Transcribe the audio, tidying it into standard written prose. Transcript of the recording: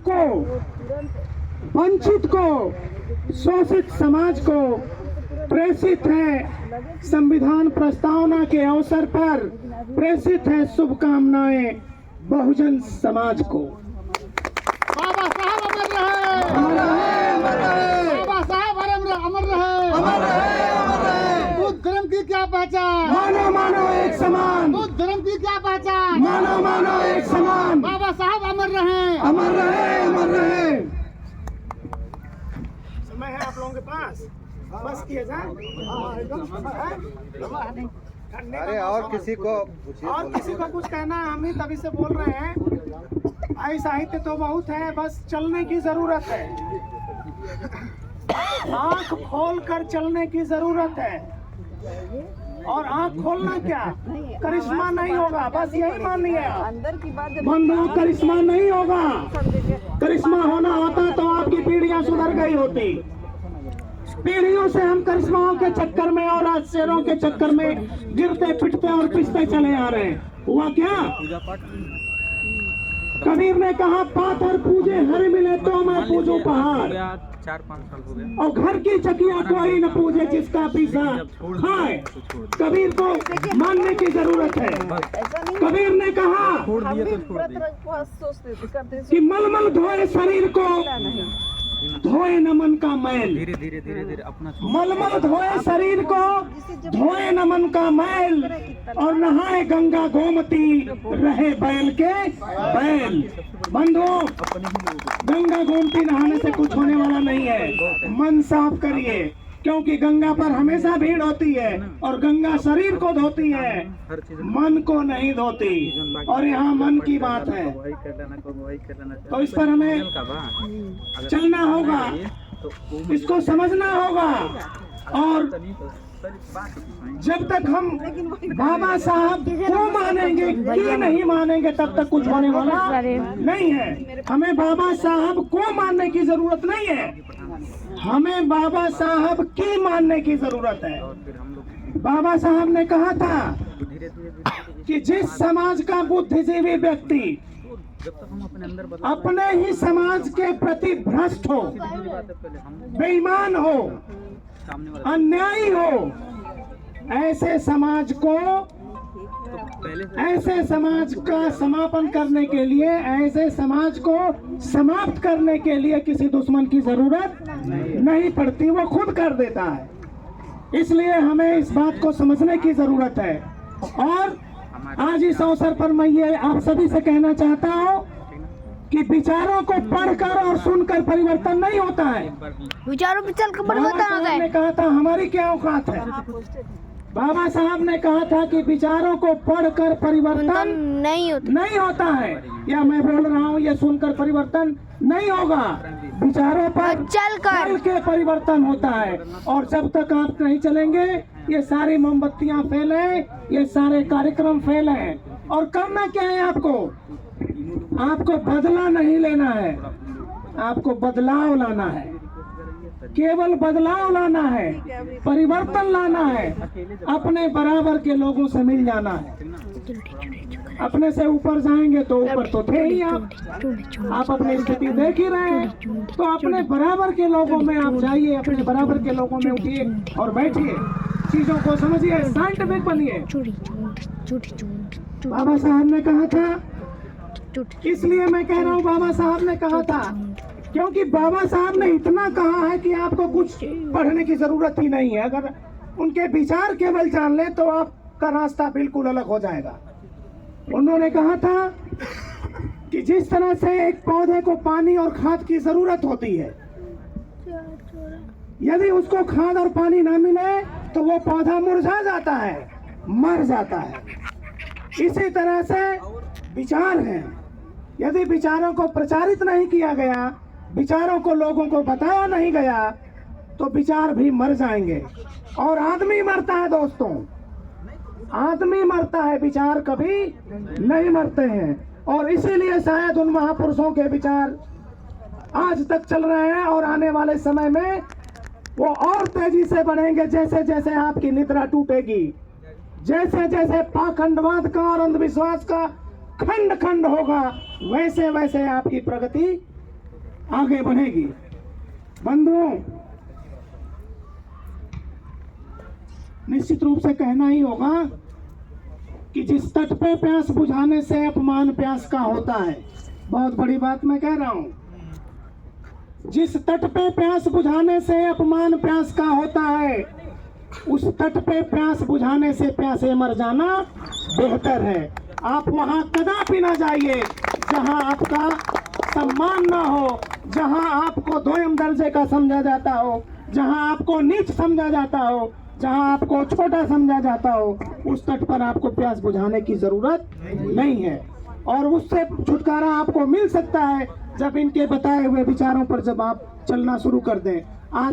को, वंचित को, शोषित समाज को प्रेषित है संविधान प्रस्तावना के अवसर पर, प्रेषित है शुभकामनाएं बहुजन समाज को। बाबा साहब अमर रहे, अमर रहे, अमर रहे, बाबा साहब अमर रहे, अमर रहे, अमर रहे। बुद्ध धर्म की क्या पहचान, मानो मानो एक समान, बुद्ध धर्म की क्या पहचान, मानो मानो एक समान। बाबा साहब अमर रहे, अमर रहे, अमर रहे। समय है आप लोगों के पास, बस किए जाए। अरे और किसी को पूछिए, और किसी को कुछ कहना है, हम ही तभी से बोल रहे हैं। आई साहित्य तो बहुत है, बस चलने की जरूरत है, आंख खोल कर चलने की जरूरत है। और आंख खोलना क्या, करिश्मा नहीं होगा, बस यही मानिए अंदर की बात बंधु, करिश्मा नहीं होगा। करिश्मा होना होता तो आपकी पीढ़ियां सुधर गई होती। पीढ़ियों से हम करिश्माओं के चक्कर में और आश्चर्यों के चक्कर में गिरते पिटते और पिसते चले आ रहे हैं। हुआ क्या? कबीर ने कहा पाथर पूजे हर मिले तो मैं पूजूं पहाड़, 4-5 साल हो गए। और घर की चकिया कोई न पूजे जिसका पीसा खाए। कबीर को मानने की जरूरत है। ऐसा नहीं, कबीर ने कहा हम भी व्रत सोचते थे, करते थे, कि मलमल धोए शरीर को, नहीं धोए न मन का मैल। धीरे धीरे धीरे धीरे अपना मलमल धोए शरीर को, धोए न मन का मैल, और नहाए गंगा गोमती, रहे बैल के बैल। बंधुओं, गंगा गोमती नहाने से कुछ होने वाला नहीं है। मन साफ करिए, क्योंकि गंगा पर हमेशा भीड़ होती है और गंगा शरीर को धोती है, मन को नहीं धोती। और यहाँ मन की बात है, तो इस पर हमें चलना होगा, इसको समझना होगा। और जब तक हम बाबा साहब को मानेंगे कि नहीं मानेंगे, तब तक कुछ होने वाला नहीं है। हमें बाबा साहब को मानने की जरूरत नहीं है, हमें बाबा साहब की मानने की जरूरत है। बाबा साहब ने कहा था कि जिस समाज का बुद्धिजीवी व्यक्ति अपने ही समाज के प्रति भ्रष्ट हो, बेईमान हो, अन्यायी हो, ऐसे समाज को, ऐसे समाज का समापन करने के लिए, ऐसे समाज को समाप्त करने के लिए किसी दुश्मन की जरूरत नहीं पड़ती, वो खुद कर देता है। इसलिए हमें इस बात को समझने की जरूरत है। और आज इस अवसर पर मैं ये आप सभी से कहना चाहता हूँ कि विचारों को पढ़कर और सुनकर परिवर्तन नहीं होता है। विचारों पे चल कर परिवर्तन होता है। ने कहा था हमारी क्या औकात है। बाबा साहब ने कहा था कि विचारों को पढ़कर परिवर्तन नहीं होता है। या मैं बोल रहा हूँ, ये सुनकर परिवर्तन नहीं होगा, विचारों पर चल के परिवर्तन होता है। और जब तक आप नहीं चलेंगे, ये सारी मोमबत्तियां फेल हैं, ये सारे कार्यक्रम फेल हैं। और करना क्या है आपको? आपको बदला नहीं लेना है, आपको बदलाव लाना है, केवल बदलाव लाना है, परिवर्तन लाना है। अपने बराबर के लोगों से मिल जाना है। अपने से ऊपर जाएंगे तो ऊपर तो थे ही आप अपनी स्थिति देख ही रहे हैं। तो अपने बराबर के लोगों में आप जाइए, अपने बराबर के लोगों में उठिए और बैठिए, चीजों को समझिए, साइंटिफिक बनिए। बाबा साहब ने कहा था, इसलिए मैं कह रहा हूँ बाबा साहब ने कहा था, क्योंकि बाबा साहब ने इतना कहा है कि आपको कुछ पढ़ने की जरूरत ही नहीं है। अगर उनके विचार केवल जान ले तो आपका रास्ता बिल्कुल अलग हो जाएगा। उन्होंने कहा था कि जिस तरह से एक पौधे को पानी और खाद की जरूरत होती है, यदि उसको खाद और पानी ना मिले तो वो पौधा मुरझा जाता है, मर जाता है। इसी तरह से विचार हैं, यदि विचारों को प्रचारित नहीं किया गया, विचारों को लोगों को बताया नहीं गया, तो विचार भी मर जाएंगे। और आदमी मरता है दोस्तों, आदमी मरता है, विचार कभी नहीं मरते हैं। और इसीलिए शायद उन महापुरुषों के विचार आज तक चल रहे हैं और आने वाले समय में वो और तेजी से बढ़ेंगे। जैसे जैसे आपकी निद्रा टूटेगी, जैसे जैसे पाखंडवाद का और अंधविश्वास का खंड खंड होगा, वैसे वैसे आपकी प्रगति आगे बढ़ेगी। बंधुओं, निश्चित रूप से कहना ही होगा कि जिस तट पे प्यास बुझाने से अपमान प्यास का होता है, बहुत बड़ी बात मैं कह रहा हूं। जिस तट पे प्यास बुझाने से अपमान प्यास का होता है, उस तट पे प्यास बुझाने से प्यासे मर जाना बेहतर है। आप वहां कदापि ना जाइए जहां आपका सम्मान ना हो, जहां आपको दोयम दर्जे का समझा जाता हो, जहां आपको नीच समझा जाता हो, जहां आपको छोटा समझा जाता हो, उस तट पर आपको प्यास बुझाने की जरूरत नहीं है। और उससे छुटकारा आपको मिल सकता है जब इनके बताए हुए विचारों पर जब आप चलना शुरू कर दें।